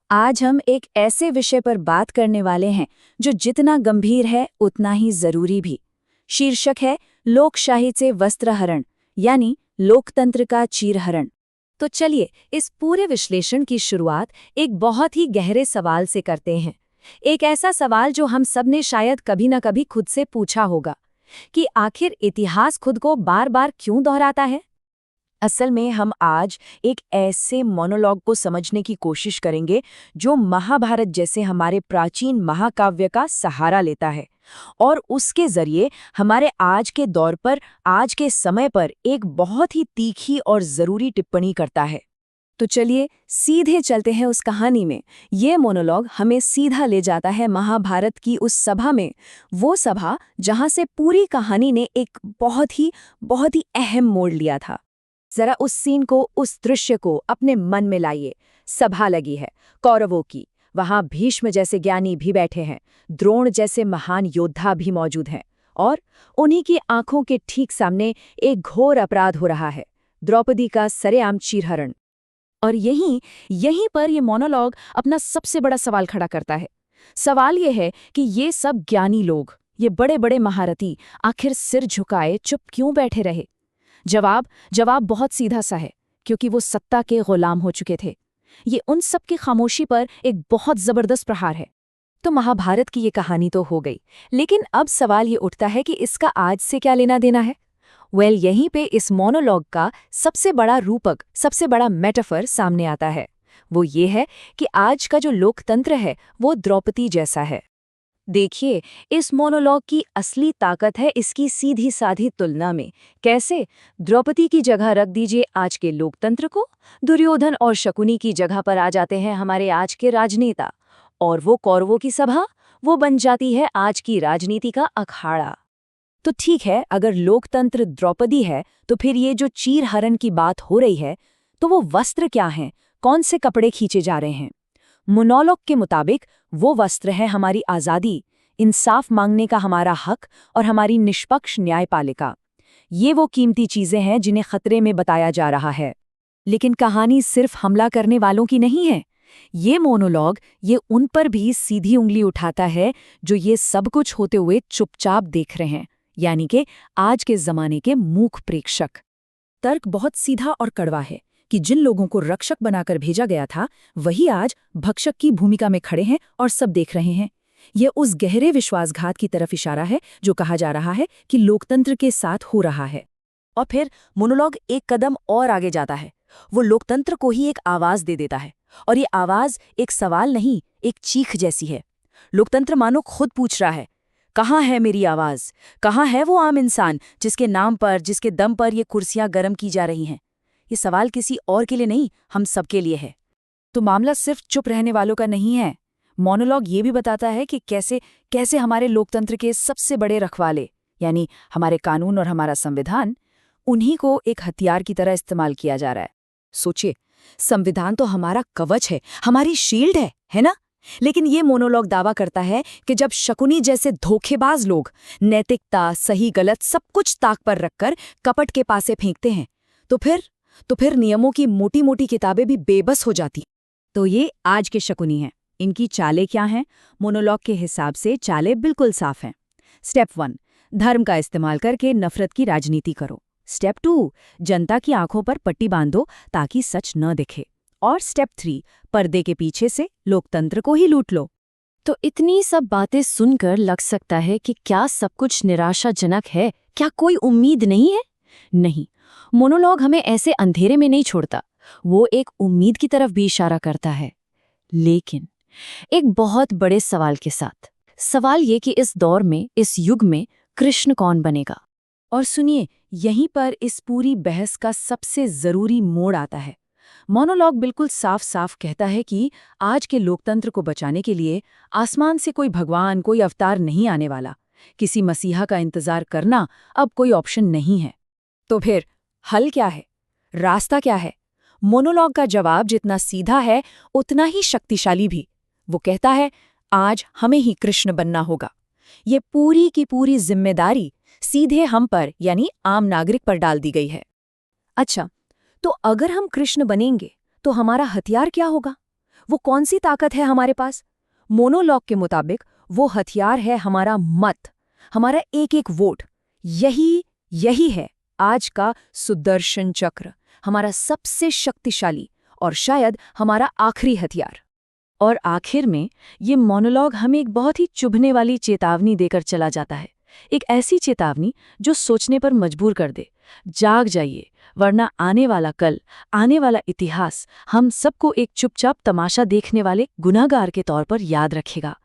आज हम एक ऐसे विषय पर बात करने वाले हैं जो जितना गंभीर है उतना ही जरूरी भी। शीर्षक है लोकशाही से वस्त्रहरण, यानी लोकतंत्र का चीरहरण। तो चलिए इस पूरे विश्लेषण की शुरुआत एक बहुत ही गहरे सवाल से करते हैं। एक ऐसा सवाल जो हम सब ने शायद कभी न कभी खुद से पूछा होगा कि आखिर इतिहास खुद को बार बार क्यों दोहराता है। असल में हम आज एक ऐसे मोनोलॉग को समझने की कोशिश करेंगे जो महाभारत जैसे हमारे प्राचीन महाकाव्य का सहारा लेता है और उसके जरिए हमारे आज के दौर पर, आज के समय पर एक बहुत ही तीखी और जरूरी टिप्पणी करता है। तो चलिए सीधे चलते हैं उस कहानी में। ये मोनोलॉग हमें सीधा ले जाता है महाभारत की उस सभा में, वो सभा जहां से पूरी कहानी ने एक बहुत ही अहम मोड़ लिया था। जरा उस सीन को, उस दृश्य को अपने मन में लाइए। सभा लगी है कौरवों की, वहां भीष्म जैसे ज्ञानी भी बैठे हैं, द्रोण जैसे महान योद्धा भी मौजूद हैं, और उन्हीं की आंखों के ठीक सामने एक घोर अपराध हो रहा है, द्रौपदी का सरेआम चीरहरण। और यहीं पर ये मोनोलॉग अपना सबसे बड़ा सवाल खड़ा करता है। सवाल ये है कि ये सब ज्ञानी लोग, ये बड़े बड़े महारथी आखिर सिर झुकाए चुप क्यों बैठे रहे। जवाब बहुत सीधा सा है, क्योंकि वो सत्ता के गुलाम हो चुके थे। ये उन सब की खामोशी पर एक बहुत जबरदस्त प्रहार है। तो महाभारत की ये कहानी तो हो गई, लेकिन अब सवाल ये उठता है कि इसका आज से क्या लेना देना है। यहीं पे इस मोनोलॉग का सबसे बड़ा रूपक, सबसे बड़ा मेटाफर सामने आता है। वो ये है कि आज का जो लोकतंत्र है वो द्रौपदी जैसा है। देखिए, इस मोनोलॉग की असली ताकत है इसकी सीधी साधी तुलना में। कैसे? द्रौपदी की जगह रख दीजिए आज के लोकतंत्र को, दुर्योधन और शकुनी की जगह पर आ जाते हैं हमारे आज के राजनेता, और वो कौरवों की सभा, वो बन जाती है आज की राजनीति का अखाड़ा। तो ठीक है, अगर लोकतंत्र द्रौपदी है तो फिर ये जो चीरहरण की बात हो रही है, तो वो वस्त्र क्या हैं? कौन से कपड़े खींचे जा रहे हैं? मोनोलॉग के मुताबिक वो वस्त्र है हमारी आज़ादी, इंसाफ मांगने का हमारा हक और हमारी निष्पक्ष न्यायपालिका। ये वो कीमती चीजें हैं जिन्हें खतरे में बताया जा रहा है। लेकिन कहानी सिर्फ हमला करने वालों की नहीं है। ये मोनोलॉग ये उन पर भी सीधी उंगली उठाता है जो ये सब कुछ होते हुए चुपचाप देख रहे हैं, यानी कि आज के जमाने के मूक प्रेक्षक। तर्क बहुत सीधा और कड़वा है कि जिन लोगों को रक्षक बनाकर भेजा गया था वही आज भक्षक की भूमिका में खड़े हैं और सब देख रहे हैं। यह उस गहरे विश्वासघात की तरफ इशारा है जो कहा जा रहा है कि लोकतंत्र के साथ हो रहा है। और फिर मोनोलॉग एक कदम और आगे जाता है। वो लोकतंत्र को ही एक आवाज दे देता है, और ये आवाज एक सवाल नहीं, एक चीख जैसी है। लोकतंत्र मानो खुद पूछ रहा है, कहाँ है मेरी आवाज? कहाँ है वो आम इंसान जिसके नाम पर, जिसके दम पर ये कुर्सियां गर्म की जा रही हैं? ये सवाल किसी और के लिए नहीं, हम सबके लिए है। तो मामला सिर्फ चुप रहने वालों का नहीं है। मोनोलॉग ये भी बताता है कि कैसे हमारे लोकतंत्र के सबसे बड़े रखवाले, यानी हमारे कानून और हमारा संविधान, उन्हीं को एक हथियार की तरह इस्तेमाल किया जा रहा है। सोचिए, संविधान तो हमारा कवच है, हमारी शील्ड है ना? लेकिन ये मोनोलॉग दावा करता है कि जब शकुनी जैसे धोखेबाज लोग नैतिकता, सही गलत सब कुछ ताक पर रखकर कपट के पासे फेंकते हैं, तो फिर नियमों की मोटी मोटी किताबें भी बेबस हो जाती। तो ये आज के शकुनी हैं। इनकी चालें क्या हैं? मोनोलॉग के हिसाब से चालें बिल्कुल साफ हैं। स्टेप 1, धर्म का इस्तेमाल करके नफरत की राजनीति करो। स्टेप 2, जनता की आंखों पर पट्टी बांधो ताकि सच न दिखे। और स्टेप 3, पर्दे के पीछे से लोकतंत्र को ही लूट लो। तो इतनी सब बातें सुनकर लग सकता है कि क्या सब कुछ निराशाजनक है? क्या कोई उम्मीद नहीं है? नहीं, मोनोलॉग हमें ऐसे अंधेरे में नहीं छोड़ता। वो एक उम्मीद की तरफ भी इशारा करता है, लेकिन एक बहुत बड़े सवाल के साथ। सवाल ये कि इस दौर में, इस युग में कृष्ण कौन बनेगा? और सुनिए, यहीं पर इस पूरी बहस का सबसे जरूरी मोड़ आता है। मोनोलॉग बिल्कुल साफ साफ कहता है कि आज के लोकतंत्र को बचाने के लिए आसमान से कोई भगवान, कोई अवतार नहीं आने वाला। किसी मसीहा का इंतजार करना अब कोई ऑप्शन नहीं है। तो फिर हल क्या है? रास्ता क्या है? मोनोलॉग का जवाब जितना सीधा है उतना ही शक्तिशाली भी। वो कहता है, आज हमें ही कृष्ण बनना होगा। ये पूरी की पूरी जिम्मेदारी सीधे हम पर, यानी आम नागरिक पर डाल दी गई है। अच्छा, तो अगर हम कृष्ण बनेंगे तो हमारा हथियार क्या होगा? वो कौन सी ताकत है हमारे पास? मोनोलॉग के मुताबिक वो हथियार है हमारा मत, हमारा एक एक वोट। यही है आज का सुदर्शन चक्र, हमारा सबसे शक्तिशाली और शायद हमारा आखिरी हथियार। और आखिर में ये मोनोलॉग हमें एक बहुत ही चुभने वाली चेतावनी देकर चला जाता है। एक ऐसी चेतावनी जो सोचने पर मजबूर कर दे, जाग जाइए, वरना आने वाला कल, आने वाला इतिहास हम सबको एक चुपचाप तमाशा देखने वाले गुनहगार के तौर पर याद रखेगा।